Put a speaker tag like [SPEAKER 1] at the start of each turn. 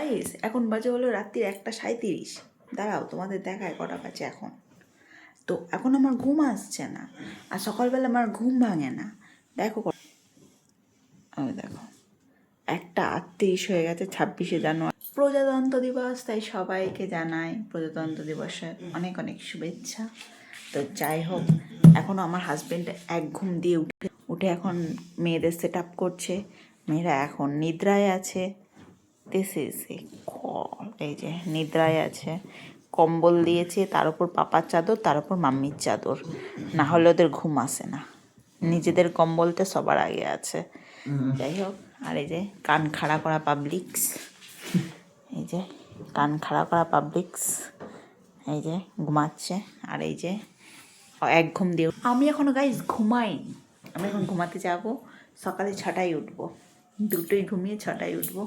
[SPEAKER 1] Guys এখন বাজে হলো রাত্রির 1:37। দাঁড়াও তোমাদের দেখায় কটা বাজে এখন। তো এখন আমার ঘুম আসছে না, আর সকালবেলা আমার ঘুম ভাঙে না। দেখো আমি দেখো 1:38 হয়ে গেছে, 26শে জানুয়ারি প্রজাতন্ত্র দিবস। তাই সবাইকে জানাই প্রজাতন্ত্র দিবসের অনেক অনেক শুভেচ্ছা। তো যাই হোক, এখনও আমার হাজব্যান্ড এক ঘুম দিয়ে উঠে এখন মেয়েদের সেট আপ করছে। মেয়েরা এখন নিদ্রায় আছে। এই যে নিদ্রায় আছে, কম্বল দিয়েছে, তার উপর পাপার চাদর, তার উপর মাম্মির চাদর, না হলে ওদের ঘুম আসে না। নিজেদের কম্বলতে সবার আগে আছে। যাই হোক, আর এই যে কান খাড়া করা পাবলিক্স, এই যে কান খাড়া করা পাবলিক্স এই যে ঘুমাচ্ছে। আর এই যে এক ঘুম দিয়ে আমি এখনো গাইজ ঘুমাইনি। আমি এখন ঘুমাতে যাব, সকালে 6টায় উঠবো, দুটোই ঘুমিয়ে 6টায় উঠবো।